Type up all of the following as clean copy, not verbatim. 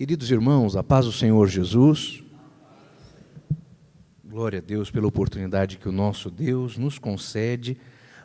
Queridos irmãos, a paz do Senhor Jesus. Glória a Deus pela oportunidade que o nosso Deus nos concede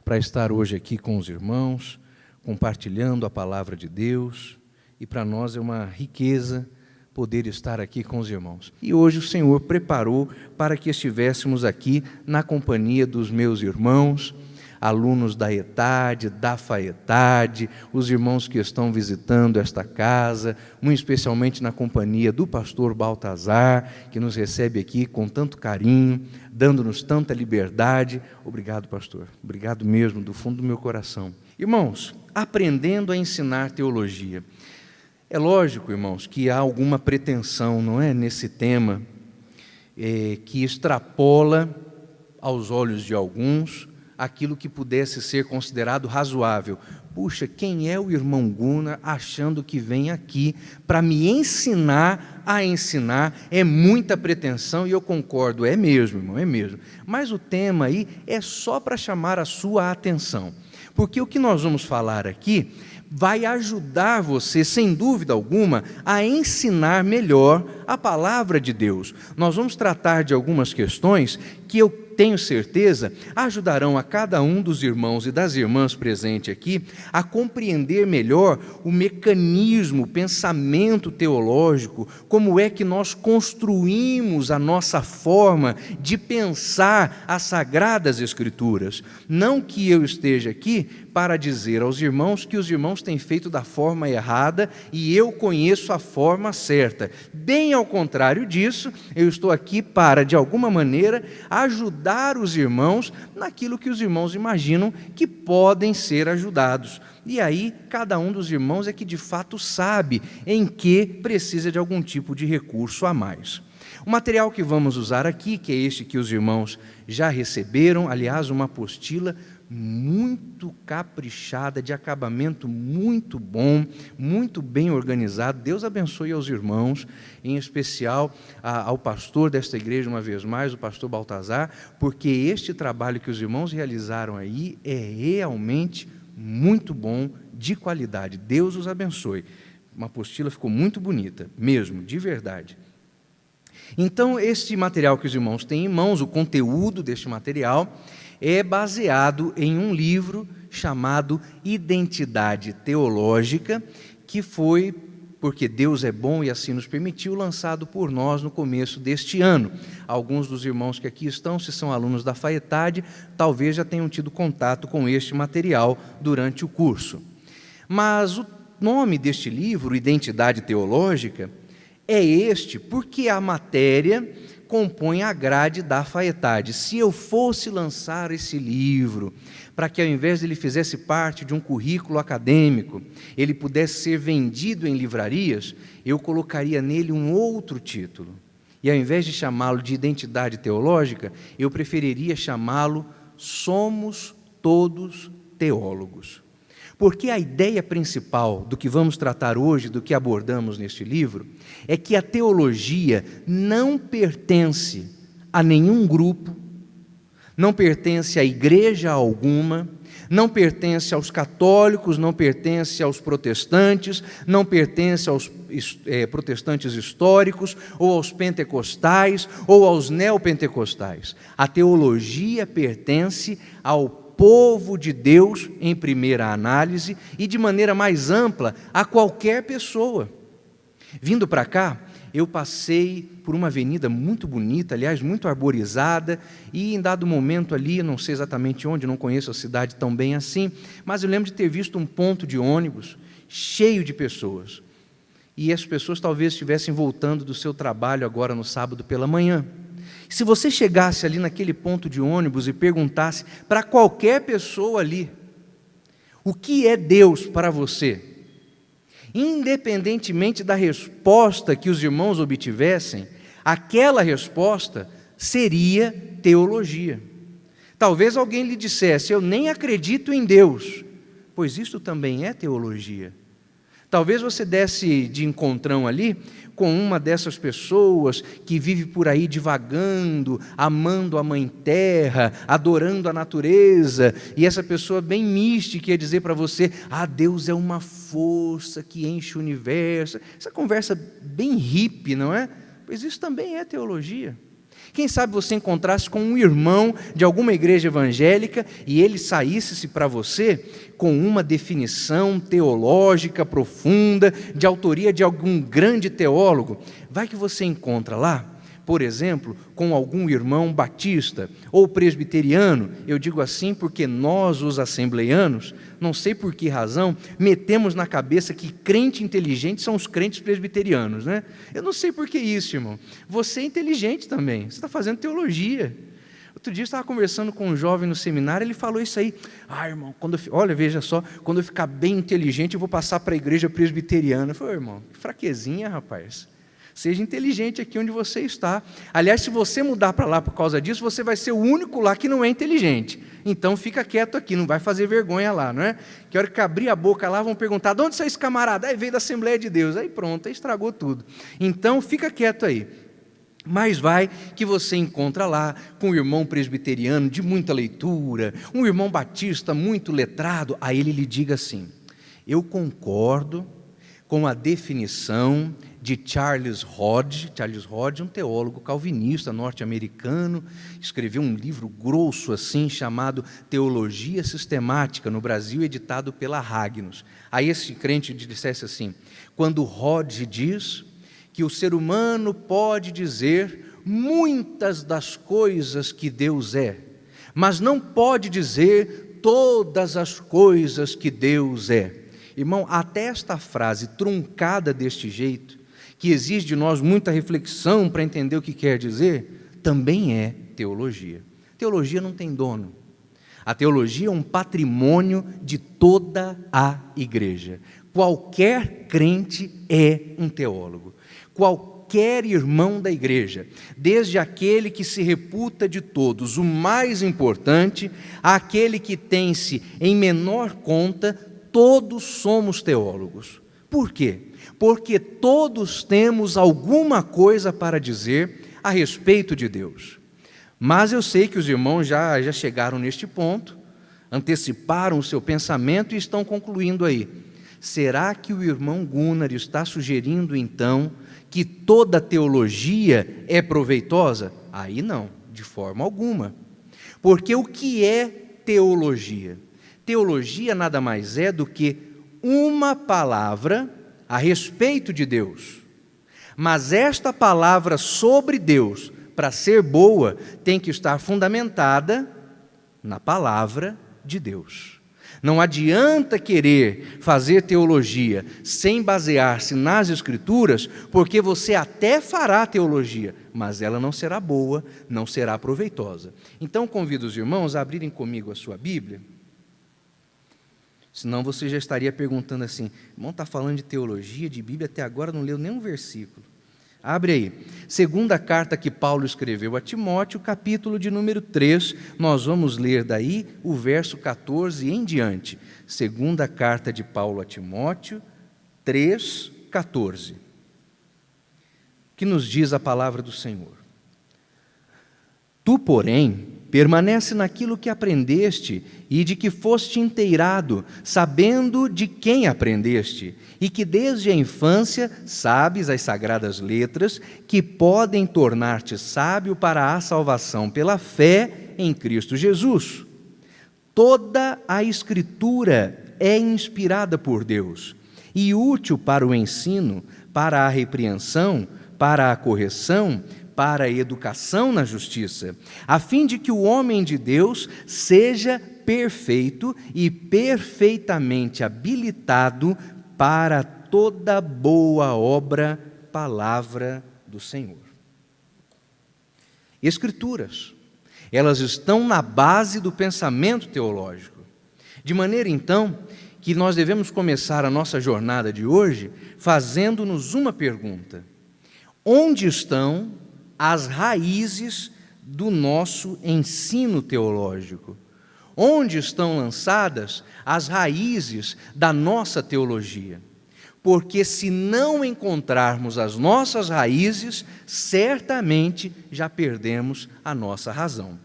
para estar hoje aqui com os irmãos, compartilhando a palavra de Deus, e para nós é uma riqueza poder estar aqui com os irmãos. E hoje o Senhor preparou para que estivéssemos aqui na companhia dos meus irmãos, alunos da ETAD, da FAETAD, os irmãos que estão visitando esta casa, muito especialmente na companhia do pastor Baltazar, que nos recebe aqui com tanto carinho, dando-nos tanta liberdade. Obrigado, pastor. Obrigado mesmo, do fundo do meu coração. Irmãos, aprendendo a ensinar teologia. É lógico, irmãos, que há alguma pretensão, não é, nesse tema, que extrapola aos olhos de alguns aquilo que pudesse ser considerado razoável. Puxa, quem é o irmão Gunnar achando que vem aqui para me ensinar a ensinar? É muita pretensão, e eu concordo, é mesmo, irmão, é mesmo. Mas o tema aí é só para chamar a sua atenção, porque o que nós vamos falar aqui vai ajudar você, sem dúvida alguma, a ensinar melhor a palavra de Deus. Nós vamos tratar de algumas questões que eu tenho certeza, ajudarão a cada um dos irmãos e das irmãs presentes aqui a compreender melhor o mecanismo, o pensamento teológico, como é que nós construímos a nossa forma de pensar as Sagradas Escrituras. Não que eu esteja aqui para dizer aos irmãos que os irmãos têm feito da forma errada e eu conheço a forma certa. Bem ao contrário disso, eu estou aqui para, de alguma maneira, ajudar os irmãos naquilo que os irmãos imaginam que podem ser ajudados. E aí, cada um dos irmãos é que de fato sabe em que precisa de algum tipo de recurso a mais. O material que vamos usar aqui, que é este que os irmãos já receberam, aliás, uma apostila muito caprichada, de acabamento muito bom, muito bem organizado. Deus abençoe aos irmãos, em especial ao pastor desta igreja, uma vez mais, o pastor Baltazar, porque este trabalho que os irmãos realizaram aí é realmente muito bom, de qualidade. Deus os abençoe. Uma apostila ficou muito bonita, mesmo, de verdade. Então, este material que os irmãos têm em mãos, o conteúdo deste material, é baseado em um livro chamado Identidade Teológica, que foi, porque Deus é bom e assim nos permitiu, lançado por nós no começo deste ano. Alguns dos irmãos que aqui estão, se são alunos da FAETAD, talvez já tenham tido contato com este material durante o curso. Mas o nome deste livro, Identidade Teológica, é este porque a matéria compõe a grade da FAETAD. Se eu fosse lançar esse livro, para que ao invés de ele fizesse parte de um currículo acadêmico, ele pudesse ser vendido em livrarias, eu colocaria nele um outro título. E ao invés de chamá-lo de Identidade Teológica, eu preferiria chamá-lo Somos Todos Teólogos. Porque a ideia principal do que vamos tratar hoje, do que abordamos neste livro, é que a teologia não pertence a nenhum grupo, não pertence a igreja alguma, não pertence aos católicos, não pertence aos protestantes, não pertence aos protestantes históricos, ou aos pentecostais, ou aos neopentecostais. A teologia pertence ao povo de Deus, em primeira análise, e de maneira mais ampla, a qualquer pessoa. Vindo para cá, eu passei por uma avenida muito bonita, aliás, muito arborizada, e em dado momento ali, não sei exatamente onde, não conheço a cidade tão bem assim, mas eu lembro de ter visto um ponto de ônibus cheio de pessoas. E as pessoas talvez estivessem voltando do seu trabalho agora no sábado pela manhã. Se você chegasse ali naquele ponto de ônibus e perguntasse para qualquer pessoa ali, o que é Deus para você? Independentemente da resposta que os irmãos obtivessem, aquela resposta seria teologia. Talvez alguém lhe dissesse, eu nem acredito em Deus, pois isto também é teologia. Talvez você desse de encontrão ali com uma dessas pessoas que vive por aí divagando, amando a Mãe Terra, adorando a natureza, e essa pessoa bem mística ia dizer para você: Deus é uma força que enche o universo. Essa conversa bem hippie, não é? Pois isso também é teologia. Quem sabe você encontrasse com um irmão de alguma igreja evangélica e ele saísse para você com uma definição teológica profunda, de autoria de algum grande teólogo. Vai que você encontra lá, por exemplo, com algum irmão batista ou presbiteriano. Eu digo assim porque nós, os assembleianos, não sei por que razão, metemos na cabeça que crente inteligente são os crentes presbiterianos, né? Eu não sei por que isso, irmão. Você é inteligente também, você está fazendo teologia. Outro dia eu estava conversando com um jovem no seminário, ele falou isso aí: irmão, olha, veja só, quando eu ficar bem inteligente eu vou passar para a igreja presbiteriana. Eu falei: irmão, que fraquezinha, rapaz. Seja inteligente aqui onde você está. Aliás, se você mudar para lá por causa disso, você vai ser o único lá que não é inteligente. Então fica quieto aqui, não vai fazer vergonha lá, não é? Que hora que abrir a boca lá, vão perguntar: de onde saiu esse camarada? Aí veio da Assembleia de Deus. Aí pronto, aí estragou tudo. Então fica quieto aí. Mas vai que você encontra lá com um irmão presbiteriano de muita leitura, um irmão batista muito letrado. Aí ele lhe diga assim: eu concordo com a definição de Charles Hodge. Charles Hodge, um teólogo calvinista norte-americano, escreveu um livro grosso assim, chamado Teologia Sistemática, no Brasil, editado pela Ragnos. Aí esse crente dissesse assim: quando Hodge diz que o ser humano pode dizer muitas das coisas que Deus é, mas não pode dizer todas as coisas que Deus é. Irmão, até esta frase truncada deste jeito, que exige de nós muita reflexão para entender o que quer dizer, também é teologia. Teologia não tem dono. A teologia é um patrimônio de toda a igreja. Qualquer crente é um teólogo. Qualquer irmão da igreja, desde aquele que se reputa de todos o mais importante, àquele que tem-se em menor conta, todos somos teólogos. Por quê? Porque todos temos alguma coisa para dizer a respeito de Deus. Mas eu sei que os irmãos já chegaram neste ponto, anteciparam o seu pensamento e estão concluindo aí. Será que o irmão Gunnar está sugerindo então que toda teologia é proveitosa? Aí não, de forma alguma. Porque o que é teologia? Teologia nada mais é do que uma palavra a respeito de Deus. Mas esta palavra sobre Deus, para ser boa, tem que estar fundamentada na palavra de Deus. Não adianta querer fazer teologia sem basear-se nas Escrituras, porque você até fará teologia, mas ela não será boa, não será proveitosa. Então convido os irmãos a abrirem comigo a sua Bíblia. Senão você já estaria perguntando assim: irmão, está falando de teologia, de Bíblia, até agora não leu nenhum versículo. Abre aí, segunda carta que Paulo escreveu a Timóteo, capítulo de número 3, nós vamos ler daí o verso 14 em diante. Segunda carta de Paulo a Timóteo, 3, 14. Que nos diz a palavra do Senhor: tu, porém, permanece naquilo que aprendeste e de que foste inteirado, sabendo de quem aprendeste, e que desde a infância sabes as sagradas letras, que podem tornar-te sábio para a salvação pela fé em Cristo Jesus. Toda a Escritura é inspirada por Deus e útil para o ensino, para a repreensão, para a correção, para a educação na justiça, a fim de que o homem de Deus seja perfeito e perfeitamente habilitado para toda boa obra. Palavra do Senhor. Escrituras, elas estão na base do pensamento teológico, de maneira então que nós devemos começar a nossa jornada de hoje fazendo-nos uma pergunta: onde estão as raízes do nosso ensino teológico? Onde estão lançadas as raízes da nossa teologia? porque se não encontrarmos as nossas raízes, certamente já perdemos a nossa razão.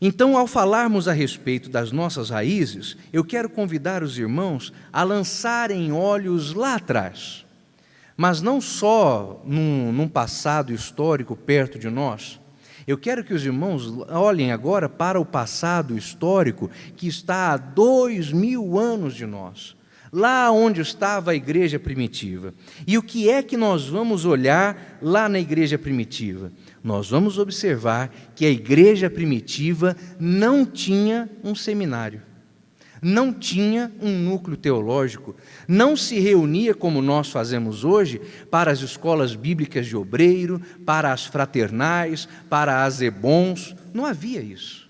Então, ao falarmos a respeito das nossas raízes, eu quero convidar os irmãos a lançarem olhos lá atrás, mas não só num passado histórico perto de nós. Eu quero que os irmãos olhem agora para o passado histórico que está a 2000 anos de nós, lá onde estava a igreja primitiva. E o que é que nós vamos olhar lá na igreja primitiva? Nós vamos observar que a igreja primitiva não tinha um seminário, não tinha um núcleo teológico, não se reunia como nós fazemos hoje para as escolas bíblicas de obreiro, para as fraternais, para as EBONs. Não havia isso.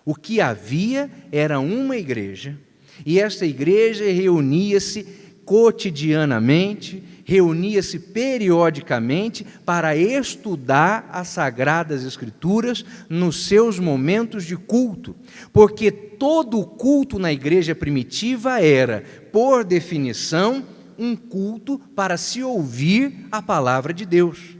O que havia era uma igreja, e esta igreja reunia-se cotidianamente, reunia-se periodicamente para estudar as Sagradas Escrituras nos seus momentos de culto, porque todo culto na igreja primitiva era, por definição, um culto para se ouvir a palavra de Deus.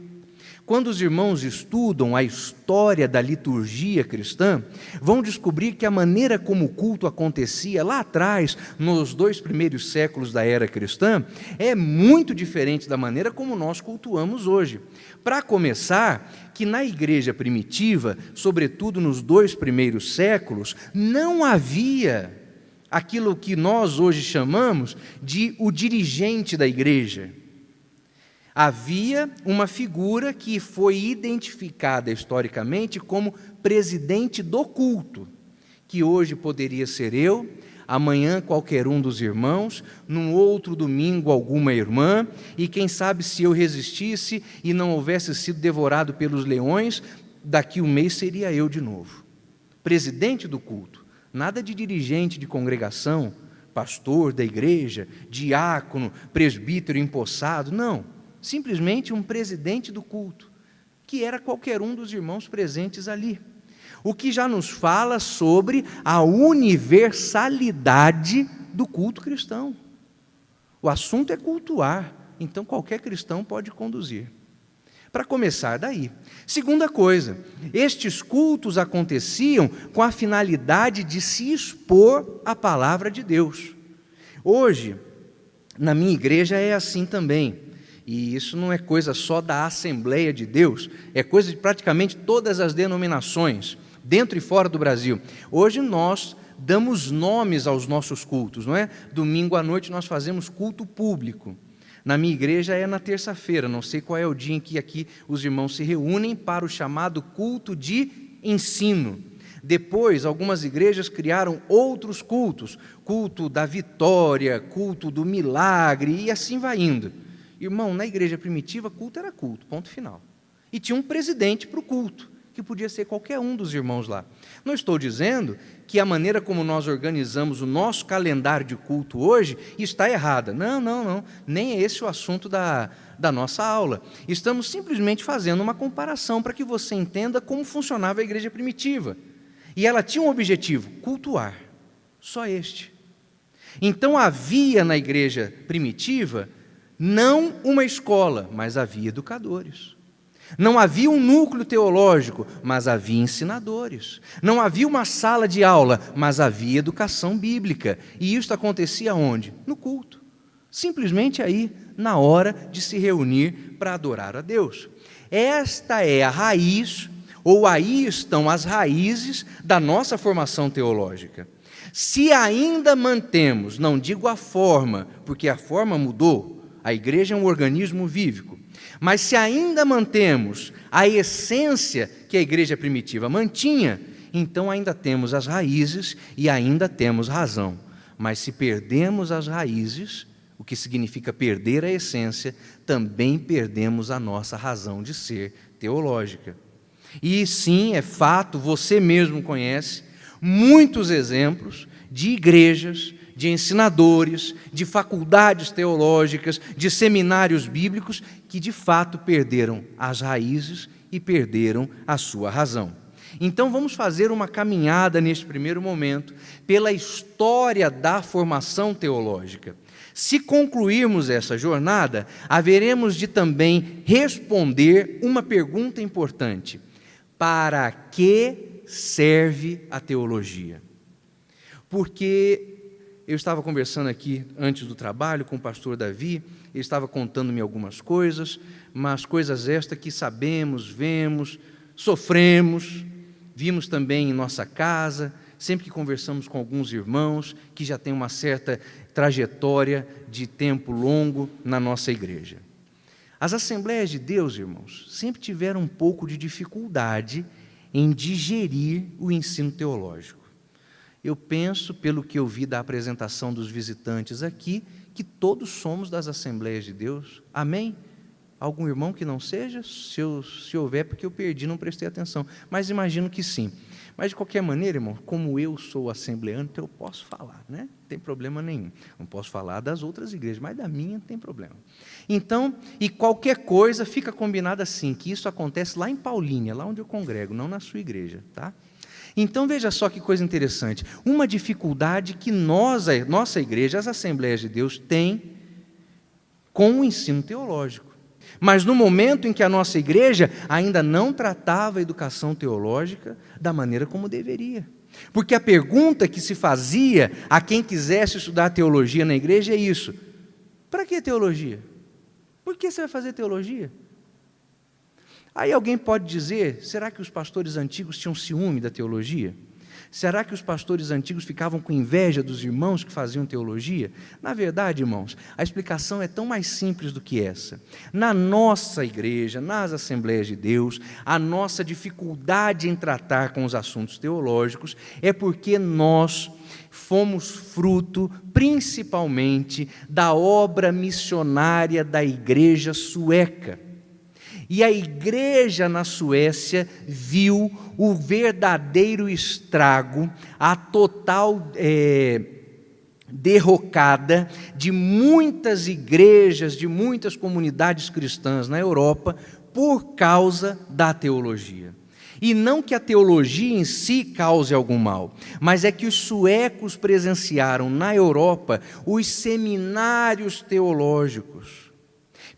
Quando os irmãos estudam a história da liturgia cristã, vão descobrir que a maneira como o culto acontecia lá atrás, nos 2 primeiros séculos da era cristã, é muito diferente da maneira como nós cultuamos hoje. Para começar, que na igreja primitiva, sobretudo nos 2 primeiros séculos, não havia aquilo que nós hoje chamamos de o dirigente da igreja. Havia uma figura que foi identificada historicamente como presidente do culto, que hoje poderia ser eu, amanhã qualquer um dos irmãos, num outro domingo alguma irmã, e quem sabe se eu resistisse e não houvesse sido devorado pelos leões, daqui um mês seria eu de novo. Presidente do culto, nada de dirigente de congregação, pastor da igreja, diácono, presbítero empossado, não. Simplesmente um presidente do culto, que era qualquer um dos irmãos presentes ali. O que já nos fala sobre a universalidade do culto cristão. O assunto é cultuar, então qualquer cristão pode conduzir. Para começar daí. Segunda coisa, estes cultos aconteciam com a finalidade de se expor à palavra de Deus. Hoje, na minha igreja é assim também. E isso não é coisa só da Assembleia de Deus, é coisa de praticamente todas as denominações, dentro e fora do Brasil. Hoje nós damos nomes aos nossos cultos, não é? Domingo à noite nós fazemos culto público. Na minha igreja é na terça-feira, não sei qual é o dia em que aqui os irmãos se reúnem para o chamado culto de ensino. Depois, algumas igrejas criaram outros cultos, culto da vitória, culto do milagre, e assim vai indo. Irmão, na igreja primitiva, culto era culto, ponto final. E tinha um presidente para o culto, que podia ser qualquer um dos irmãos lá. Não estou dizendo que a maneira como nós organizamos o nosso calendário de culto hoje está errada. Não. Nem é esse o assunto da nossa aula. Estamos simplesmente fazendo uma comparação para que você entenda como funcionava a igreja primitiva. E ela tinha um objetivo, cultuar. Só este. Então havia na igreja primitiva não uma escola, mas havia educadores. Não havia um núcleo teológico, mas havia ensinadores. Não havia uma sala de aula, mas havia educação bíblica. E isso acontecia onde? No culto. Simplesmente aí, na hora de se reunir para adorar a Deus. Esta é a raiz, ou aí estão as raízes da nossa formação teológica. Se ainda mantemos, não digo a forma, porque a forma mudou, a igreja é um organismo vívico, mas se ainda mantemos a essência que a igreja primitiva mantinha, então ainda temos as raízes e ainda temos razão. Mas se perdemos as raízes, o que significa perder a essência, também perdemos a nossa razão de ser teológica. E sim, é fato, você mesmo conhece muitos exemplos de igrejas, de ensinadores, de faculdades teológicas, de seminários bíblicos, que de fato perderam as raízes e perderam a sua razão. Então vamos fazer uma caminhada neste primeiro momento pela história da formação teológica. Se concluirmos essa jornada, haveremos de também responder uma pergunta importante: para que serve a teologia? Porque eu estava conversando aqui antes do trabalho com o pastor Davi, ele estava contando-me algumas coisas, mas coisas estas que sabemos, vemos, sofremos, vimos também em nossa casa, sempre que conversamos com alguns irmãos que já têm uma certa trajetória de tempo longo na nossa igreja. As Assembleias de Deus, irmãos, sempre tiveram um pouco de dificuldade em digerir o ensino teológico. Eu penso, pelo que eu vi da apresentação dos visitantes aqui, que todos somos das Assembleias de Deus. Amém? Algum irmão que não seja? Se houver, porque eu perdi, não prestei atenção. Mas imagino que sim. Mas, de qualquer maneira, irmão, como eu sou assembleano, então eu posso falar, né? Não tem problema nenhum. Não posso falar das outras igrejas, mas da minha não tem problema. Então, e qualquer coisa fica combinado assim, que isso acontece lá em Paulínia, lá onde eu congrego, não na sua igreja, tá? Então, veja só que coisa interessante. Uma dificuldade que nós, a nossa igreja, as Assembleias de Deus, tem com o ensino teológico. Mas no momento em que a nossa igreja ainda não tratava a educação teológica da maneira como deveria. Porque a pergunta que se fazia a quem quisesse estudar teologia na igreja é isso: para que teologia? Por que você vai fazer teologia? Aí alguém pode dizer: será que os pastores antigos tinham ciúme da teologia? Será que os pastores antigos ficavam com inveja dos irmãos que faziam teologia? Na verdade, irmãos, a explicação é tão mais simples do que essa. Na nossa igreja, nas Assembleias de Deus, a nossa dificuldade em tratar com os assuntos teológicos é porque nós fomos fruto, principalmente, da obra missionária da igreja sueca. E a igreja na Suécia viu o verdadeiro estrago, a total derrocada de muitas igrejas, de muitas comunidades cristãs na Europa, por causa da teologia. E não que a teologia em si cause algum mal, mas é que os suecos presenciaram na Europa os seminários teológicos,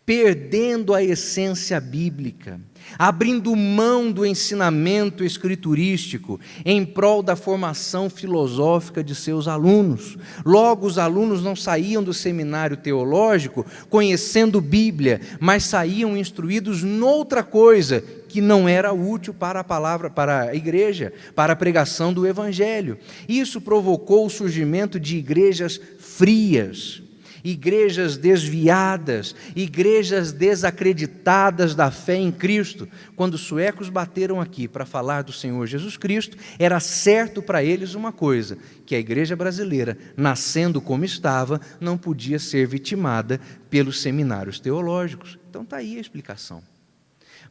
perdendo a essência bíblica, abrindo mão do ensinamento escriturístico em prol da formação filosófica de seus alunos. Logo, os alunos não saíam do seminário teológico conhecendo Bíblia, mas saíam instruídos noutra coisa que não era útil para a palavra, para a igreja, para a pregação do Evangelho. Isso provocou o surgimento de igrejas frias, igrejas desviadas, igrejas desacreditadas da fé em Cristo. Quando os suecos bateram aqui para falar do Senhor Jesus Cristo, era certo para eles uma coisa: que a igreja brasileira, nascendo como estava, não podia ser vitimada pelos seminários teológicos. Então está aí a explicação.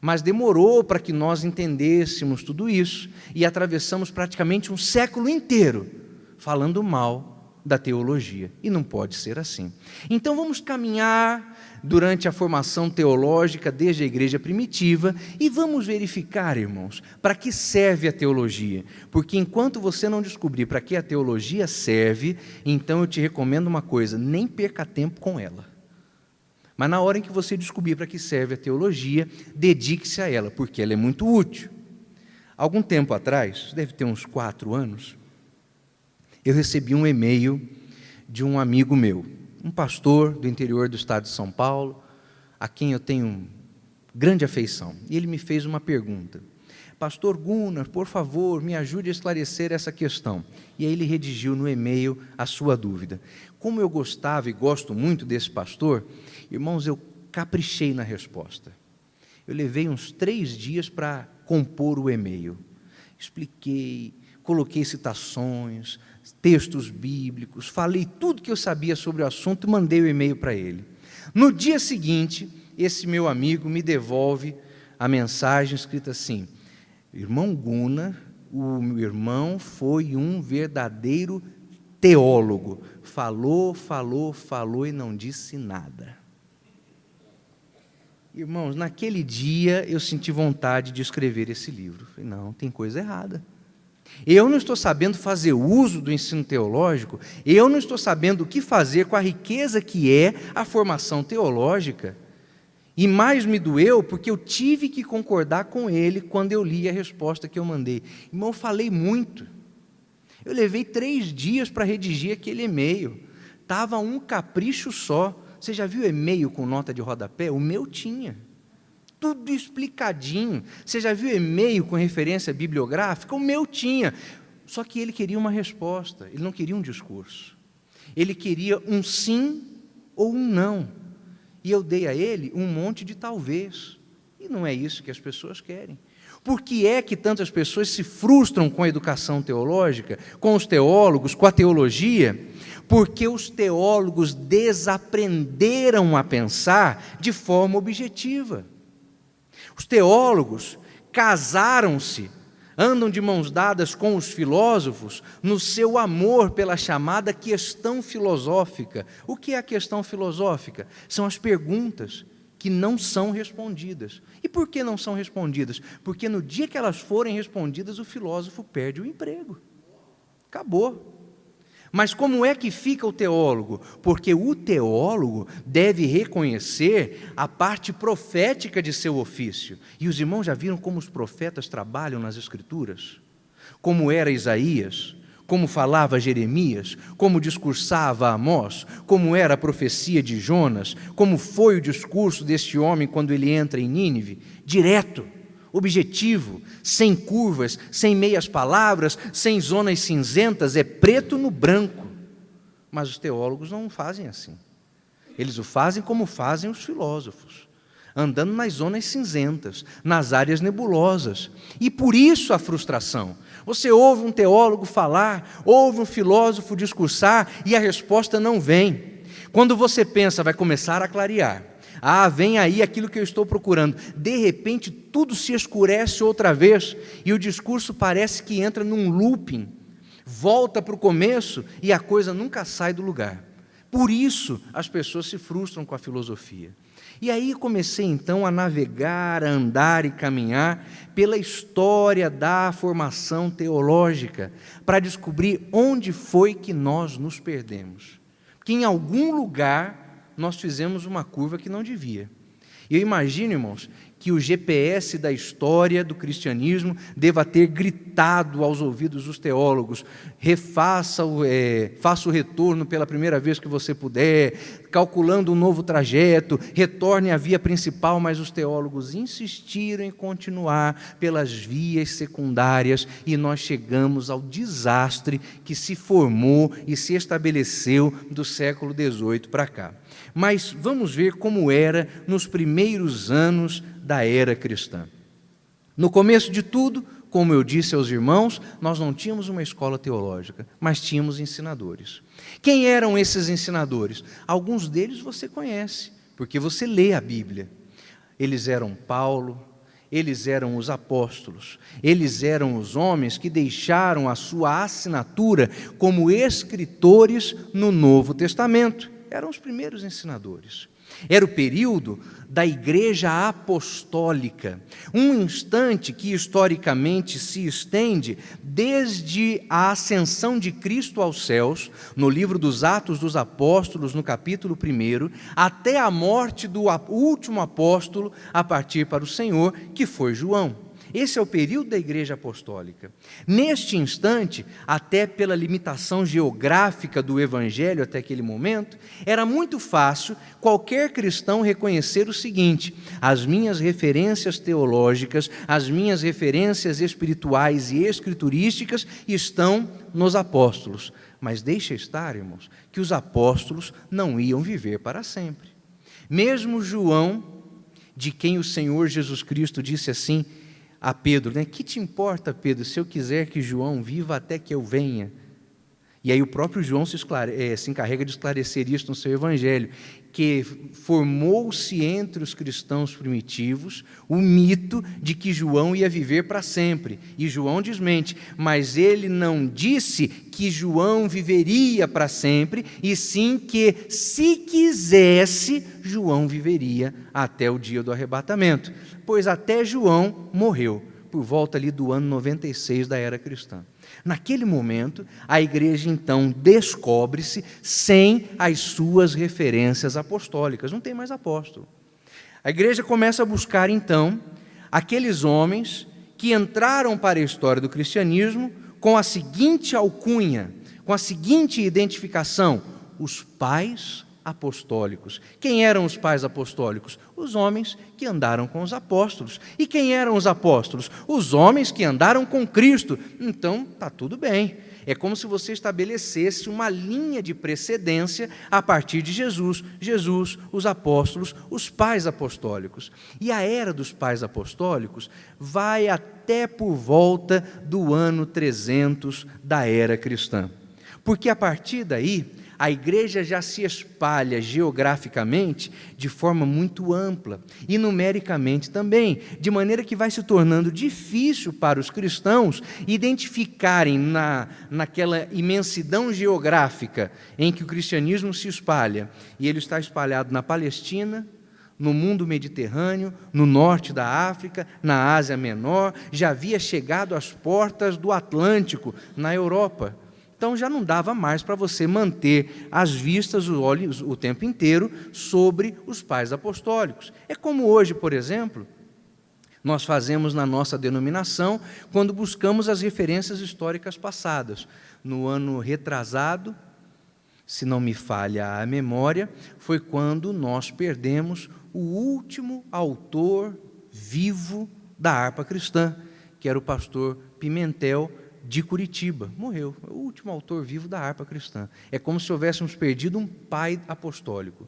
Mas demorou para que nós entendêssemos tudo isso e atravessamos praticamente um século inteiro falando mal da teologia, e não pode ser assim. Então vamos caminhar durante a formação teológica desde a igreja primitiva e vamos verificar, irmãos, para que serve a teologia, porque enquanto você não descobrir para que a teologia serve, então eu te recomendo uma coisa: nem perca tempo com ela. Mas na hora em que você descobrir para que serve a teologia, dedique-se a ela, porque ela é muito útil. Algum tempo atrás, deve ter uns 4 anos, eu recebi um e-mail de um amigo meu, um pastor do interior do estado de São Paulo, a quem eu tenho grande afeição. E ele me fez uma pergunta: Pastor Gunnar, por favor, me ajude a esclarecer essa questão. E aí ele redigiu no e-mail a sua dúvida. Como eu gostava e gosto muito desse pastor, irmãos, eu caprichei na resposta. Eu levei uns 3 dias para compor o e-mail. Expliquei, coloquei citações, textos bíblicos, falei tudo que eu sabia sobre o assunto e mandei o e-mail para ele. No dia seguinte, esse meu amigo me devolve a mensagem escrita assim: Irmão Gunnar, o meu irmão foi um verdadeiro teólogo. Falou e não disse nada. Irmãos, naquele dia eu senti vontade de escrever esse livro. Falei, não, tem coisa errada. Eu não estou sabendo fazer uso do ensino teológico, eu não estou sabendo o que fazer com a riqueza que é a formação teológica. E mais me doeu porque eu tive que concordar com ele quando eu li a resposta que eu mandei. Irmão, eu falei muito. Eu levei 3 dias para redigir aquele e-mail. Estava um capricho só. Você já viu e-mail com nota de rodapé? O meu tinha. Tudo explicadinho. Você já viu e-mail com referência bibliográfica? O meu tinha. Só que ele queria uma resposta, ele não queria um discurso. Ele queria um sim ou um não. E eu dei a ele um monte de talvez. E não é isso que as pessoas querem. Por que é que tantas pessoas se frustram com a educação teológica, com os teólogos, com a teologia? Porque os teólogos desaprenderam a pensar de forma objetiva. Os teólogos casaram-se, andam de mãos dadas com os filósofos no seu amor pela chamada questão filosófica. O que é a questão filosófica? São as perguntas que não são respondidas. E por que não são respondidas? Porque no dia que elas forem respondidas, o filósofo perde o emprego. Acabou. Mas como é que fica o teólogo? Porque o teólogo deve reconhecer a parte profética de seu ofício. E os irmãos já viram como os profetas trabalham nas Escrituras? Como era Isaías, como falava Jeremias, como discursava Amós, como era a profecia de Jonas, como foi o discurso deste homem quando ele entra em Nínive? Direto, objetivo, sem curvas, sem meias palavras, sem zonas cinzentas, é preto no branco. Mas os teólogos não fazem assim. Eles o fazem como fazem os filósofos, andando nas zonas cinzentas, nas áreas nebulosas. E por isso a frustração. Você ouve um teólogo falar, ouve um filósofo discursar e a resposta não vem. Quando você pensa, vai começar a clarear. Vem aí aquilo que eu estou procurando. De repente, tudo se escurece outra vez e o discurso parece que entra num looping. Volta para o começo e a coisa nunca sai do lugar. Por isso, as pessoas se frustram com a filosofia. E aí comecei então a navegar, a andar e caminhar pela história da formação teológica, para descobrir onde foi que nós nos perdemos. Porque em algum lugar nós fizemos uma curva que não devia. E eu imagino, irmãos, que o GPS da história do cristianismo deva ter gritado aos ouvidos dos teólogos: faça o retorno pela primeira vez que você puder, calculando um novo trajeto, retorne à via principal, mas os teólogos insistiram em continuar pelas vias secundárias e nós chegamos ao desastre que se formou e se estabeleceu do século XVIII para cá. Mas vamos ver como era nos primeiros anos da era cristã. No começo de tudo, como eu disse aos irmãos, nós não tínhamos uma escola teológica, mas tínhamos ensinadores. Quem eram esses ensinadores? Alguns deles você conhece, porque você lê a Bíblia. Eles eram Paulo, eles eram os apóstolos, eles eram os homens que deixaram a sua assinatura como escritores no Novo Testamento. Eram os primeiros ensinadores. Era o período da igreja apostólica, um instante que historicamente se estende desde a ascensão de Cristo aos céus, no livro dos Atos dos Apóstolos, no capítulo 1, até a morte do último apóstolo a partir para o Senhor, que foi João. Esse é o período da igreja apostólica. Neste instante, até pela limitação geográfica do evangelho até aquele momento, era muito fácil qualquer cristão reconhecer o seguinte: as minhas referências teológicas, as minhas referências espirituais e escriturísticas estão nos apóstolos. Mas deixa estar, irmãos, que os apóstolos não iam viver para sempre. Mesmo João, de quem o Senhor Jesus Cristo disse assim a Pedro, que te importa, Pedro, se eu quiser que João viva até que eu venha? E aí o próprio João se encarrega de esclarecer isso no seu evangelho, que formou-se entre os cristãos primitivos o mito de que João ia viver para sempre. E João desmente, mas ele não disse que João viveria para sempre, e sim que, se quisesse, João viveria até o dia do arrebatamento. Pois até João morreu, por volta ali do ano 96 da era cristã. Naquele momento, a igreja então descobre-se sem as suas referências apostólicas, não tem mais apóstolo. A igreja começa a buscar então aqueles homens que entraram para a história do cristianismo com a seguinte alcunha, com a seguinte identificação: os pais apostólicos. Quem eram os pais apostólicos? Os homens que andaram com os apóstolos. E quem eram os apóstolos? Os homens que andaram com Cristo. Então, está tudo bem. É como se você estabelecesse uma linha de precedência a partir de Jesus. Jesus, os apóstolos, os pais apostólicos. E a era dos pais apostólicos vai até por volta do ano 300 da era cristã. Porque a partir daí, a igreja já se espalha geograficamente de forma muito ampla e numericamente também, de maneira que vai se tornando difícil para os cristãos identificarem naquela imensidão geográfica em que o cristianismo se espalha. E ele está espalhado na Palestina, no mundo mediterrâneo, no norte da África, na Ásia Menor, já havia chegado às portas do Atlântico, na Europa. Então já não dava mais para você manter as vistas, os olhos o tempo inteiro sobre os pais apostólicos. É como hoje, por exemplo, nós fazemos na nossa denominação quando buscamos as referências históricas passadas. No ano retrasado, se não me falha a memória, foi quando nós perdemos o último autor vivo da harpa cristã, que era o pastor Pimentel, de Curitiba. Morreu, o último autor vivo da harpa cristã. É como se houvéssemos perdido um pai apostólico.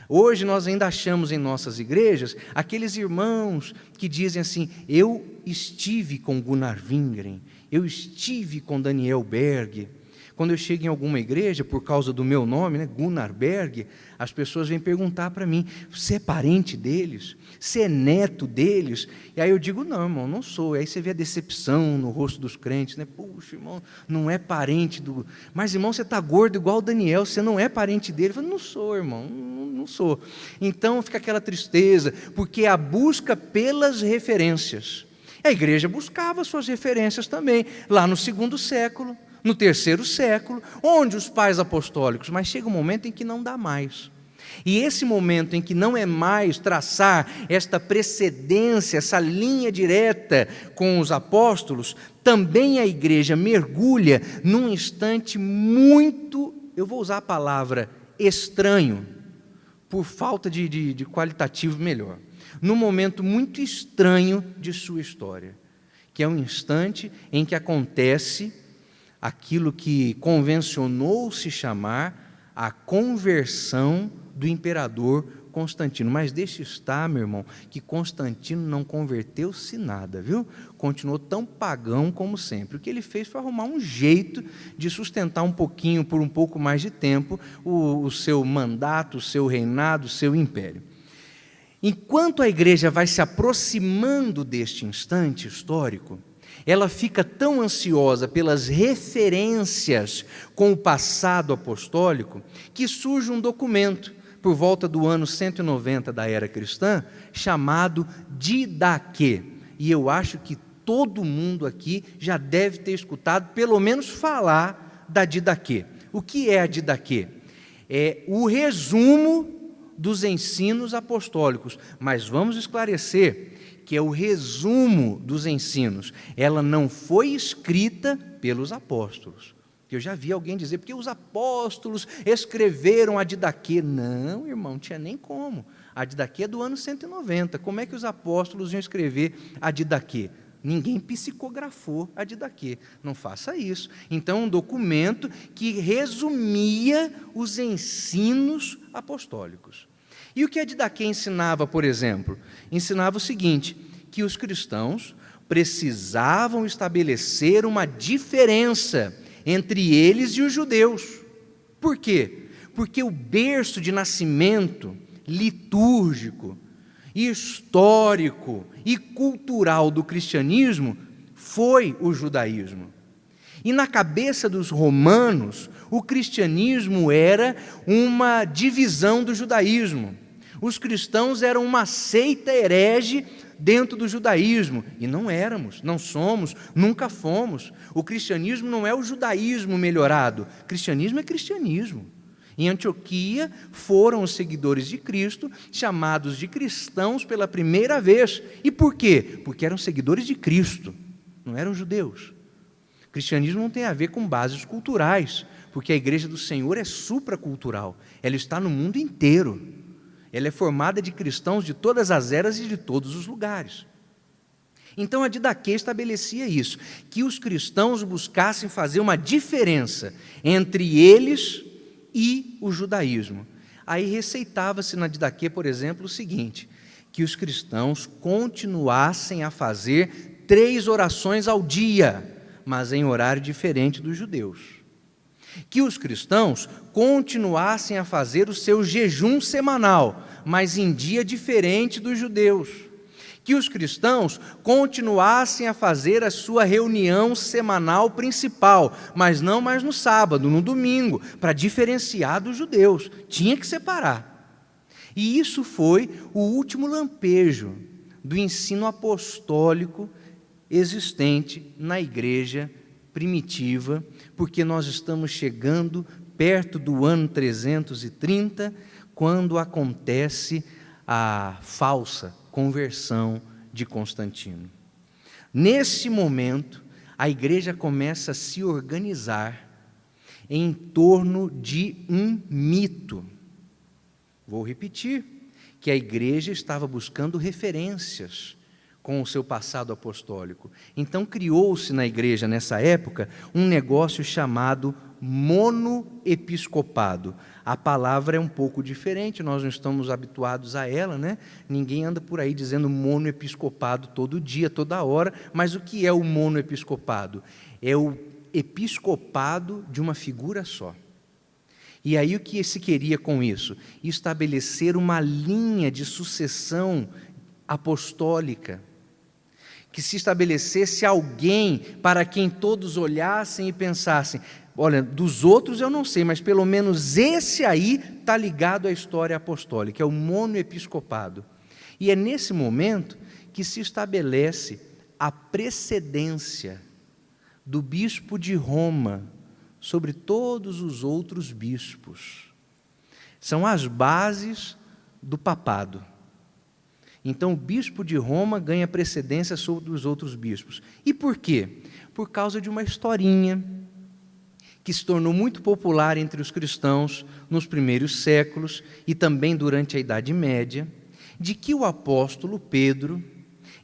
Hoje nós ainda achamos em nossas igrejas aqueles irmãos que dizem assim: eu estive com Gunnar Wingren, eu estive com Daniel Berg. Quando eu chego em alguma igreja, por causa do meu nome, né, Gunnar Berg, as pessoas vêm perguntar para mim: você é parente deles? Você é neto deles? E aí eu digo: não, irmão, não sou. E aí você vê a decepção no rosto dos crentes, né? Puxa, irmão, não é parente do... Mas, irmão, você está gordo igual o Daniel, você não é parente dele. Eu falo: não sou, irmão, não sou. Então fica aquela tristeza, porque a busca pelas referências. A igreja buscava suas referências também, lá no 2º século, no 3º século, onde os pais apostólicos, mas chega um momento em que não dá mais. E esse momento em que não é mais traçar esta precedência, essa linha direta com os apóstolos, também a igreja mergulha num instante muito, eu vou usar a palavra estranho, por falta de qualitativo melhor, num momento muito estranho de sua história, que é um instante em que acontece aquilo que convencionou-se chamar a conversão do imperador Constantino. Mas deixa estar, meu irmão, que Constantino não converteu-se nada, viu? Continuou tão pagão como sempre. O que ele fez foi arrumar um jeito de sustentar um pouquinho, por um pouco mais de tempo, o seu mandato, o seu reinado, o seu império. Enquanto a igreja vai se aproximando deste instante histórico, ela fica tão ansiosa pelas referências com o passado apostólico, que surge um documento, por volta do ano 190 da era cristã, chamado Didaquê. E eu acho que todo mundo aqui já deve ter escutado, pelo menos falar da Didaquê. O que é a Didaquê? É o resumo dos ensinos apostólicos, mas vamos esclarecer que é o resumo dos ensinos. Ela não foi escrita pelos apóstolos. Eu já vi alguém dizer, porque os apóstolos escreveram a Didaquê. Não, irmão, não tinha nem como. A Didaquê é do ano 190. Como é que os apóstolos iam escrever a Didaquê? Ninguém psicografou a Didaquê. Não faça isso. Então, um documento que resumia os ensinos apostólicos. E o que a Didaquê ensinava, por exemplo? Ensinava o seguinte, que os cristãos precisavam estabelecer uma diferença entre eles e os judeus. Por quê? Porque o berço de nascimento litúrgico, histórico e cultural do cristianismo foi o judaísmo. E na cabeça dos romanos, o cristianismo era uma divisão do judaísmo. Os cristãos eram uma seita herege dentro do judaísmo. E não éramos, não somos, nunca fomos. O cristianismo não é o judaísmo melhorado. O cristianismo é cristianismo. Em Antioquia foram os seguidores de Cristo chamados de cristãos pela primeira vez. E por quê? Porque eram seguidores de Cristo, não eram judeus. O cristianismo não tem a ver com bases culturais, porque a igreja do Senhor é supracultural, ela está no mundo inteiro, ela é formada de cristãos de todas as eras e de todos os lugares. Então a Didaquê estabelecia isso, que os cristãos buscassem fazer uma diferença entre eles e o judaísmo. Aí receitava-se na Didaquê, por exemplo, o seguinte, que os cristãos continuassem a fazer 3 orações ao dia, mas em horário diferente dos judeus. Que os cristãos continuassem a fazer o seu jejum semanal, mas em dia diferente dos judeus. Que os cristãos continuassem a fazer a sua reunião semanal principal, mas não mais no sábado, no domingo, para diferenciar dos judeus. Tinha que separar. E isso foi o último lampejo do ensino apostólico existente na igreja primitiva, porque nós estamos chegando perto do ano 330, quando acontece a falsa conversão de Constantino. Nesse momento, a igreja começa a se organizar em torno de um mito. Vou repetir, que a igreja estava buscando referências com o seu passado apostólico. Então criou-se na igreja, nessa época, um negócio chamado monoepiscopado. A palavra é um pouco diferente, nós não estamos habituados a ela, né? Ninguém anda por aí dizendo monoepiscopado todo dia, toda hora, mas o que é o monoepiscopado? É o episcopado de uma figura só. E aí o que se queria com isso? Estabelecer uma linha de sucessão apostólica, que se estabelecesse alguém para quem todos olhassem e pensassem, olha, dos outros eu não sei, mas pelo menos esse aí está ligado à história apostólica, é o monoepiscopado. E é nesse momento que se estabelece a precedência do bispo de Roma sobre todos os outros bispos. São as bases do papado. Então o bispo de Roma ganha precedência sobre os outros bispos. E por quê? Por causa de uma historinha que se tornou muito popular entre os cristãos nos primeiros séculos e também durante a Idade Média, de que o apóstolo Pedro,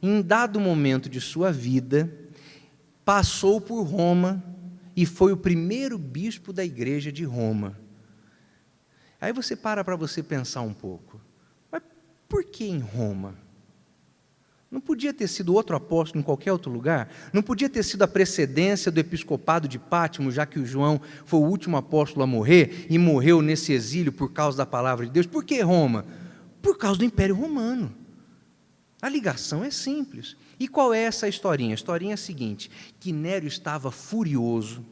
em dado momento de sua vida, passou por Roma e foi o primeiro bispo da igreja de Roma. Aí você para você pensar um pouco. Mas por que em Roma? Não podia ter sido outro apóstolo em qualquer outro lugar? Não podia ter sido a precedência do episcopado de Pátimo, já que o João foi o último apóstolo a morrer e morreu nesse exílio por causa da palavra de Deus? Por que Roma? Por causa do Império Romano. A ligação é simples. E qual é essa historinha? A historinha é a seguinte, que Nério estava furioso,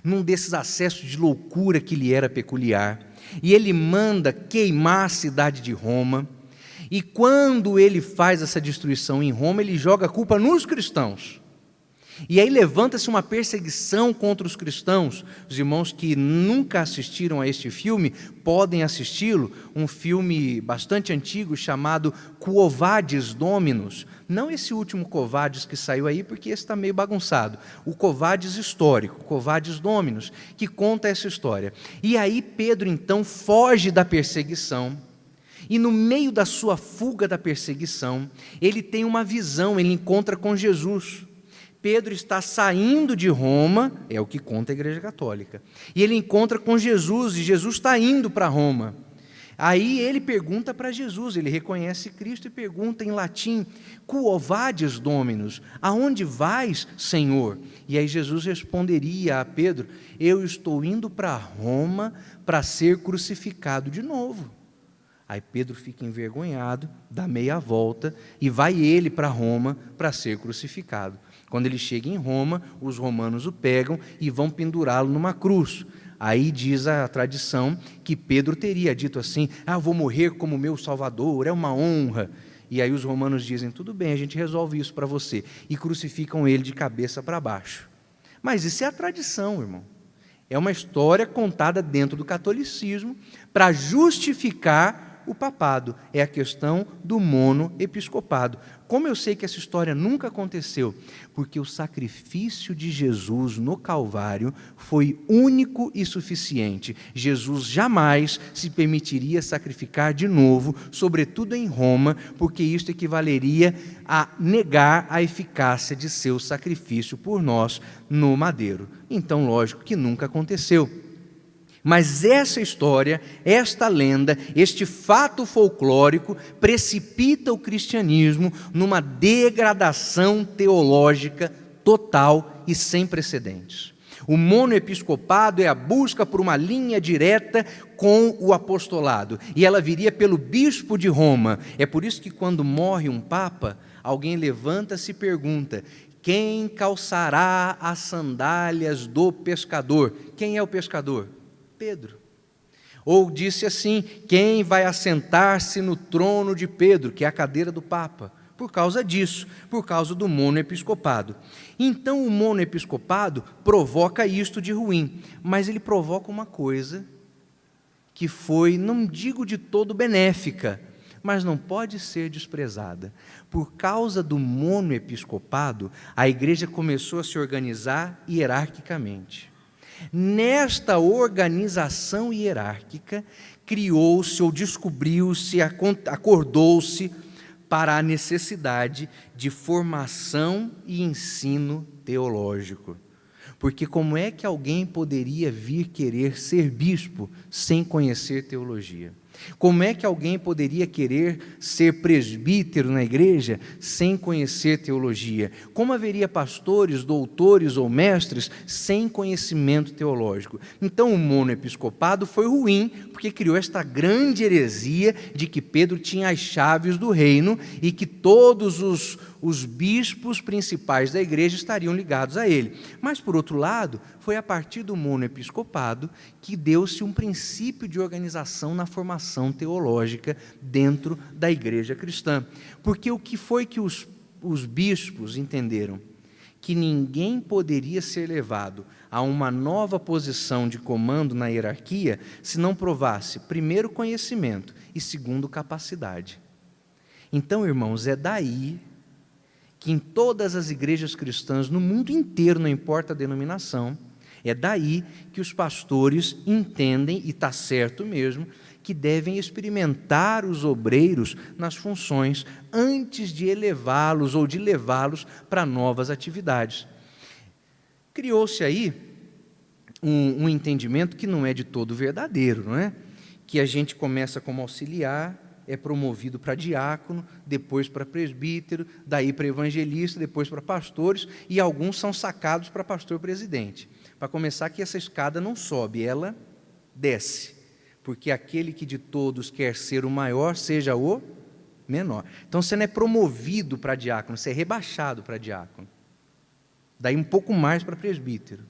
num desses acessos de loucura que lhe era peculiar, e ele manda queimar a cidade de Roma, e quando ele faz essa destruição em Roma, ele joga a culpa nos cristãos. E aí levanta-se uma perseguição contra os cristãos. Os irmãos que nunca assistiram a este filme podem assisti-lo, um filme bastante antigo chamado Quo Vadis Dominus. Não esse último Quo Vadis que saiu aí, porque esse está meio bagunçado. O Quo Vadis histórico, Quo Vadis Dominus, que conta essa história. E aí Pedro então foge da perseguição. E no meio da sua fuga da perseguição, ele tem uma visão, ele encontra com Jesus. Pedro está saindo de Roma, é o que conta a Igreja Católica, e ele encontra com Jesus, e Jesus está indo para Roma. Aí ele pergunta para Jesus, ele reconhece Cristo e pergunta em latim: Quo vadis, Dominus? Aonde vais, Senhor? E aí Jesus responderia a Pedro: eu estou indo para Roma para ser crucificado de novo. Aí Pedro fica envergonhado, dá meia volta e vai ele para Roma para ser crucificado. Quando ele chega em Roma, os romanos o pegam e vão pendurá-lo numa cruz. Aí diz a tradição que Pedro teria dito assim: eu vou morrer como meu salvador, é uma honra. E aí os romanos dizem: tudo bem, a gente resolve isso para você. E crucificam ele de cabeça para baixo. Mas isso é a tradição, irmão. É uma história contada dentro do catolicismo para justificar o papado. É a questão do monoepiscopado. Como eu sei que essa história nunca aconteceu? Porque o sacrifício de Jesus no Calvário foi único e suficiente. Jesus jamais se permitiria sacrificar de novo, sobretudo em Roma, porque isso equivaleria a negar a eficácia de seu sacrifício por nós no madeiro. Então, lógico que nunca aconteceu. Mas essa história, esta lenda, este fato folclórico precipita o cristianismo numa degradação teológica total e sem precedentes. O monoepiscopado é a busca por uma linha direta com o apostolado, e ela viria pelo bispo de Roma. É por isso que quando morre um papa, alguém levanta-se e pergunta: quem calçará as sandálias do pescador? Quem é o pescador? Pedro. Ou disse assim: quem vai assentar-se no trono de Pedro, que é a cadeira do Papa? Por causa disso, por causa do monoepiscopado. Então o monoepiscopado provoca isto de ruim, mas ele provoca uma coisa que foi, não digo de todo benéfica, mas não pode ser desprezada. Por causa do monoepiscopado, a igreja começou a se organizar hierarquicamente. Nesta organização hierárquica, criou-se ou descobriu-se, acordou-se para a necessidade de formação e ensino teológico. Porque como é que alguém poderia vir querer ser bispo sem conhecer teologia? Como é que alguém poderia querer ser presbítero na igreja sem conhecer teologia? Como haveria pastores, doutores ou mestres sem conhecimento teológico? Então o monoepiscopado foi ruim, porque criou esta grande heresia de que Pedro tinha as chaves do reino e que todos os bispos principais da igreja estariam ligados a ele. Mas, por outro lado, foi a partir do monoepiscopado que deu-se um princípio de organização na formação teológica dentro da igreja cristã. Porque o que foi que os bispos entenderam? Que ninguém poderia ser levado a uma nova posição de comando na hierarquia se não provasse, primeiro, conhecimento e, segundo, capacidade. Então, irmãos, é daí que em todas as igrejas cristãs, no mundo inteiro, não importa a denominação, é daí que os pastores entendem, e está certo mesmo, que devem experimentar os obreiros nas funções antes de elevá-los ou de levá-los para novas atividades. Criou-se aí um entendimento que não é de todo verdadeiro, não é? Que a gente começa como auxiliar, é promovido para diácono, depois para presbítero, daí para evangelista, depois para pastores, e alguns são sacados para pastor-presidente. Para começar, que essa escada não sobe, ela desce, porque aquele que de todos quer ser o maior, seja o menor. Então você não é promovido para diácono, você é rebaixado para diácono. Daí um pouco mais para presbítero.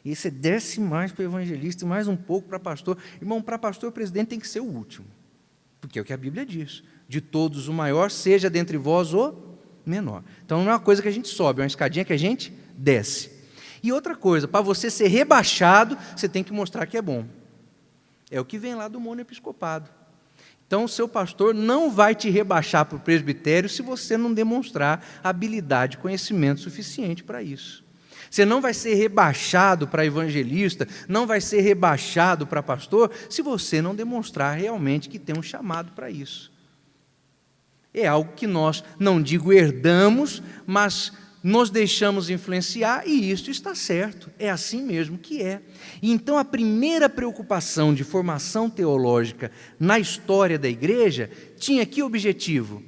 E você desce mais para evangelista, e mais um pouco para pastor. Irmão, para pastor-presidente tem que ser o último. Porque é o que a Bíblia diz: de todos o maior, seja dentre vós o menor. Então não é uma coisa que a gente sobe, é uma escadinha que a gente desce. E outra coisa, para você ser rebaixado, você tem que mostrar que é bom. É o que vem lá do monoepiscopado. Então o seu pastor não vai te rebaixar para o presbitério se você não demonstrar habilidade e conhecimento suficiente para isso. Você não vai ser rebaixado para evangelista, não vai ser rebaixado para pastor, se você não demonstrar realmente que tem um chamado para isso. É algo que nós, não digo herdamos, mas nos deixamos influenciar e isso está certo, é assim mesmo que é. E então a primeira preocupação de formação teológica na história da igreja tinha que objetivo?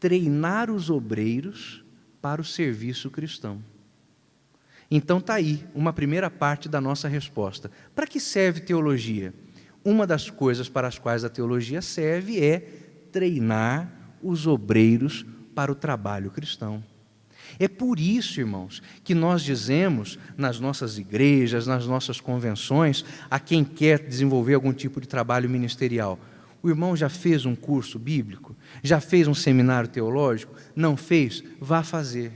Treinar os obreiros para o serviço cristão. Então está aí uma primeira parte da nossa resposta. Para que serve teologia? Uma das coisas para as quais a teologia serve é treinar os obreiros para o trabalho cristão. É por isso, irmãos, que nós dizemos nas nossas igrejas, nas nossas convenções, a quem quer desenvolver algum tipo de trabalho ministerial: o irmão já fez um curso bíblico? Já fez um seminário teológico? Não fez? Vá fazer.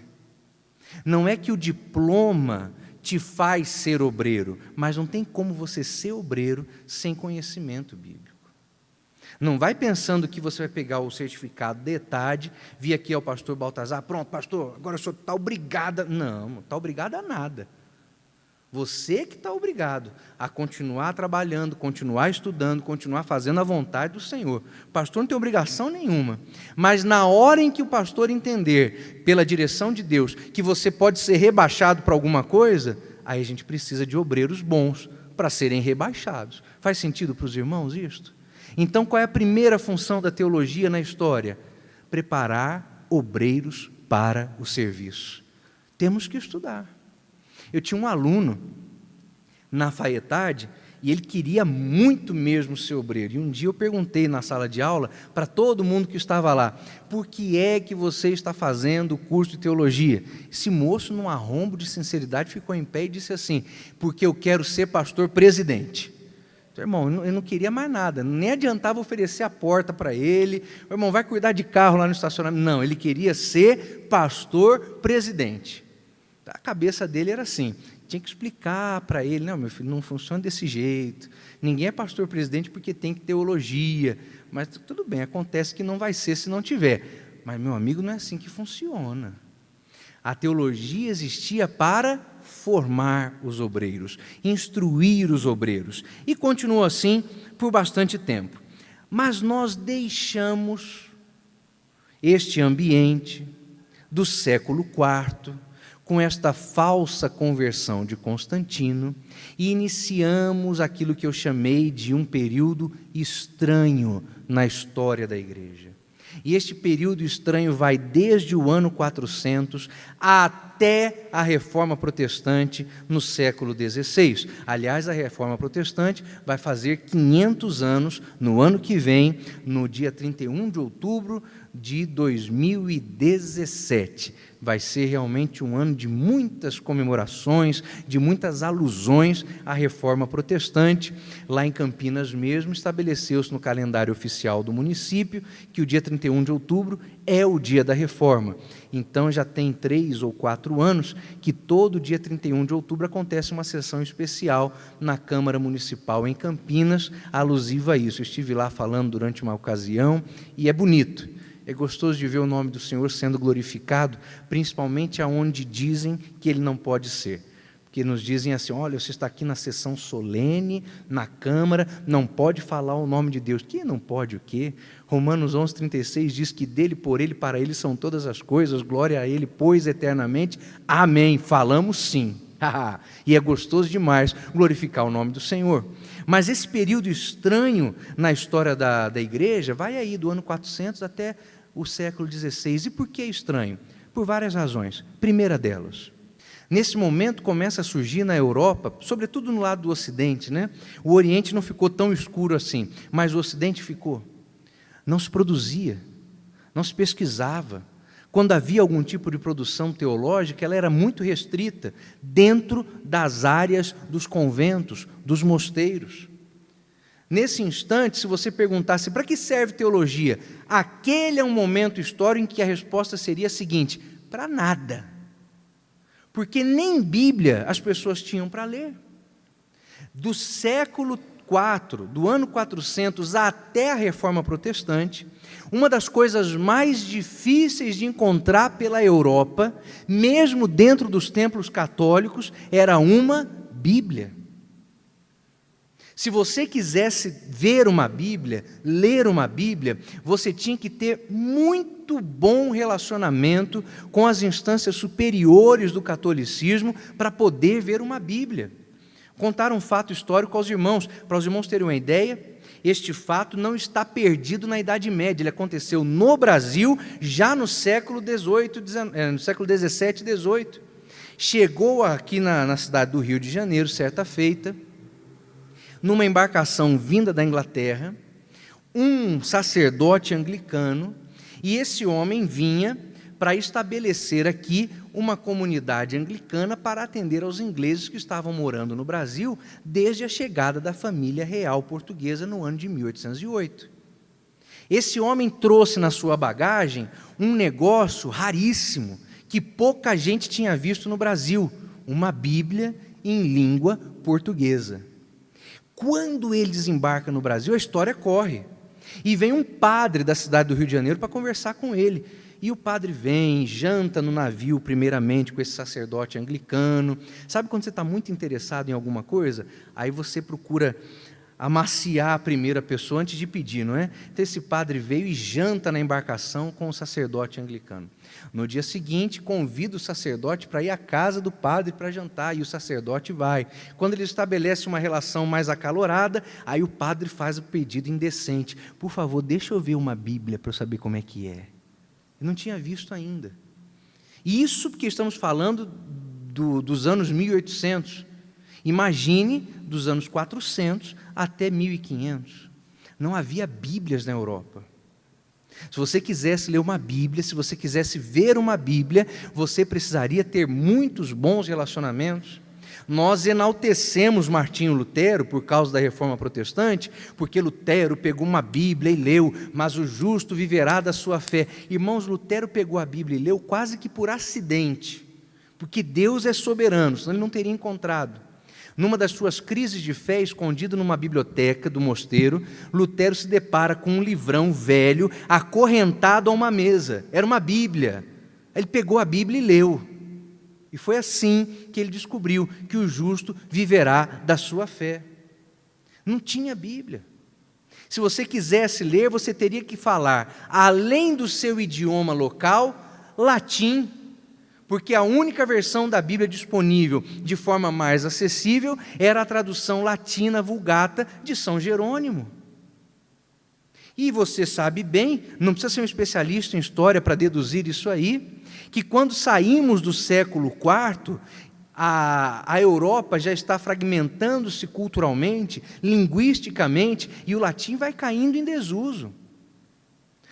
Não é que o diploma te faz ser obreiro, mas não tem como você ser obreiro sem conhecimento bíblico. Não vai pensando que você vai pegar o certificado de ETAD, vir aqui ao pastor Baltazar: pronto, pastor, agora o senhor está obrigado. Não, não está obrigado a nada. Você que está obrigado a continuar trabalhando, continuar estudando, continuar fazendo a vontade do Senhor. O pastor não tem obrigação nenhuma, mas na hora em que o pastor entender, pela direção de Deus, que você pode ser rebaixado para alguma coisa, aí a gente precisa de obreiros bons para serem rebaixados. Faz sentido para os irmãos isto? Então, qual é a primeira função da teologia na história? Preparar obreiros para o serviço. Temos que estudar. Eu tinha um aluno na Faetade e ele queria muito mesmo ser obreiro. E um dia eu perguntei na sala de aula para todo mundo que estava lá: por que é que você está fazendo o curso de teologia? Esse moço, num arrombo de sinceridade, ficou em pé e disse assim: porque eu quero ser pastor presidente. Então, irmão, eu não queria mais nada, nem adiantava oferecer a porta para ele: o irmão vai cuidar de carro lá no estacionamento. Não, ele queria ser pastor presidente. A cabeça dele era assim, tinha que explicar para ele: não, meu filho, não funciona desse jeito, ninguém é pastor presidente porque tem teologia, mas tudo bem, acontece que não vai ser se não tiver, mas meu amigo, não é assim que funciona. A teologia existia para formar os obreiros, instruir os obreiros, e continuou assim por bastante tempo. Mas nós deixamos este ambiente do século IV, com esta falsa conversão de Constantino, e iniciamos aquilo que eu chamei de um período estranho na história da igreja. E este período estranho vai desde o ano 400 até a Reforma Protestante no século XVI. Aliás, a Reforma Protestante vai fazer 500 anos no ano que vem, no dia 31 de outubro de 2017. Vai ser realmente um ano de muitas comemorações, de muitas alusões à Reforma Protestante. Lá em Campinas mesmo, estabeleceu-se no calendário oficial do município que o dia 31 de outubro é o dia da Reforma. Então, já tem 3 ou 4 anos que todo dia 31 de outubro acontece uma sessão especial na Câmara Municipal em Campinas, alusiva a isso. Eu estive lá falando durante uma ocasião e é bonito. É gostoso de ver o nome do Senhor sendo glorificado, principalmente aonde dizem que Ele não pode ser. Porque nos dizem assim: olha, você está aqui na sessão solene, na Câmara, não pode falar o nome de Deus. Que não pode o quê? Romanos 11:36 diz que dele, por Ele, para Ele são todas as coisas, glória a Ele, pois eternamente. Amém. Falamos sim. E é gostoso demais glorificar o nome do Senhor. Mas esse período estranho na história da igreja vai aí do ano 400 até o século XVI. E por que é estranho? Por várias razões. Primeira delas, nesse momento começa a surgir na Europa, sobretudo no lado do Ocidente, né? O Oriente não ficou tão escuro assim, mas o Ocidente ficou. Não se produzia, não se pesquisava. Quando havia algum tipo de produção teológica, ela era muito restrita dentro das áreas dos conventos, dos mosteiros. Nesse instante, se você perguntasse: para que serve teologia? Aquele é um momento histórico em que a resposta seria a seguinte: para nada. Porque nem Bíblia as pessoas tinham para ler. Do século IV, do ano 400 até a Reforma Protestante, uma das coisas mais difíceis de encontrar pela Europa, mesmo dentro dos templos católicos, era uma Bíblia. Se você quisesse ver uma Bíblia, ler uma Bíblia, você tinha que ter muito bom relacionamento com as instâncias superiores do catolicismo para poder ver uma Bíblia. Contar um fato histórico aos irmãos, para os irmãos terem uma ideia. Este fato não está perdido na Idade Média, ele aconteceu no Brasil já no século XVII e XVIII. Chegou aqui na cidade do Rio de Janeiro, certa feita, numa embarcação vinda da Inglaterra, um sacerdote anglicano, e esse homem vinha para estabelecer aqui uma comunidade anglicana para atender aos ingleses que estavam morando no Brasil desde a chegada da família real portuguesa no ano de 1808. Esse homem trouxe na sua bagagem um negócio raríssimo, que pouca gente tinha visto no Brasil, uma Bíblia em língua portuguesa. Quando ele desembarca no Brasil, a história corre. E vem um padre da cidade do Rio de Janeiro para conversar com ele. E o padre vem, janta no navio, primeiramente, com esse sacerdote anglicano. Sabe quando você está muito interessado em alguma coisa? Aí você procura amaciar a primeira pessoa antes de pedir, não é? Então esse padre veio e janta na embarcação com o sacerdote anglicano. No dia seguinte, convida o sacerdote para ir à casa do padre para jantar, e o sacerdote vai. Quando ele estabelece uma relação mais acalorada, aí o padre faz o pedido indecente: por favor, deixa eu ver uma Bíblia para eu saber como é que é. Eu não tinha visto ainda. Isso porque estamos falando dos anos 1800. Imagine dos anos 400 até 1500. Não havia Bíblias na Europa. Se você quisesse ler uma Bíblia, se você quisesse ver uma Bíblia, você precisaria ter muitos bons relacionamentos. Nós enaltecemos Martinho Lutero por causa da Reforma Protestante, porque Lutero pegou uma Bíblia e leu, mas o justo viverá da sua fé. Irmãos, Lutero pegou a Bíblia e leu quase que por acidente, porque Deus é soberano, senão ele não teria encontrado. Numa das suas crises de fé, escondido numa biblioteca do mosteiro, Lutero se depara com um livrão velho, acorrentado a uma mesa. Era uma Bíblia. Ele pegou a Bíblia e leu. E foi assim que ele descobriu que o justo viverá da sua fé. Não tinha Bíblia. Se você quisesse ler, você teria que falar, além do seu idioma local, latim, porque a única versão da Bíblia disponível de forma mais acessível era a tradução latina Vulgata de São Jerônimo. E você sabe bem, não precisa ser um especialista em história para deduzir isso aí, que quando saímos do século IV, a Europa já está fragmentando-se culturalmente, linguisticamente, e o latim vai caindo em desuso.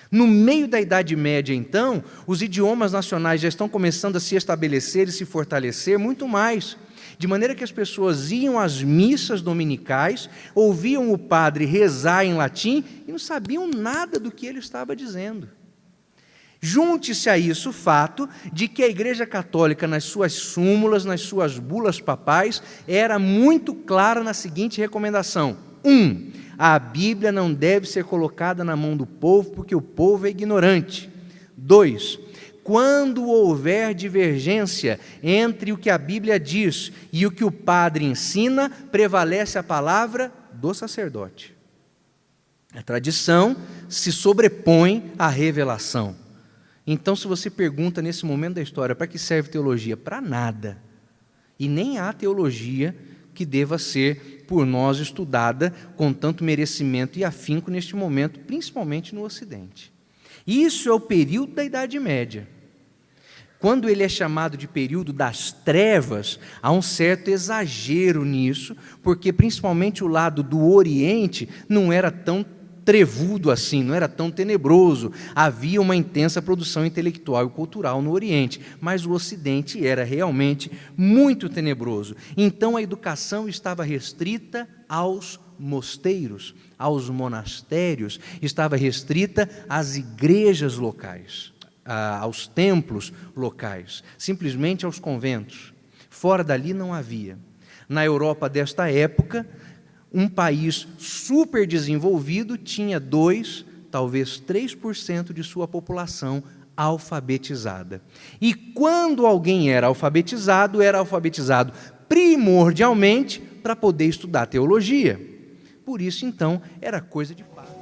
No meio da Idade Média, então, os idiomas nacionais já estão começando a se estabelecer e se fortalecer muito mais, de maneira que as pessoas iam às missas dominicais, ouviam o padre rezar em latim e não sabiam nada do que ele estava dizendo. Junte-se a isso o fato de que a Igreja Católica, nas suas súmulas, nas suas bulas papais, era muito clara na seguinte recomendação: 1. A Bíblia não deve ser colocada na mão do povo, porque o povo é ignorante. 2. Quando houver divergência entre o que a Bíblia diz e o que o padre ensina, prevalece a palavra do sacerdote. A tradição se sobrepõe à revelação. Então, se você pergunta nesse momento da história, para que serve teologia? Para nada. E nem há teologia que deva ser por nós estudada com tanto merecimento e afinco neste momento, principalmente no Ocidente. Isso é o período da Idade Média. Quando ele é chamado de período das trevas, há um certo exagero nisso, porque principalmente o lado do Oriente não era tão trevudo assim, não era tão tenebroso. Havia uma intensa produção intelectual e cultural no Oriente, mas o Ocidente era realmente muito tenebroso. Então a educação estava restrita aos mosteiros, aos monastérios, estava restrita às igrejas locais, aos templos locais, simplesmente aos conventos. Fora dali não havia. Na Europa desta época, um país super desenvolvido tinha 2%, talvez 3% de sua população alfabetizada. E quando alguém era alfabetizado primordialmente para poder estudar teologia. por isso, então, era coisa de paz.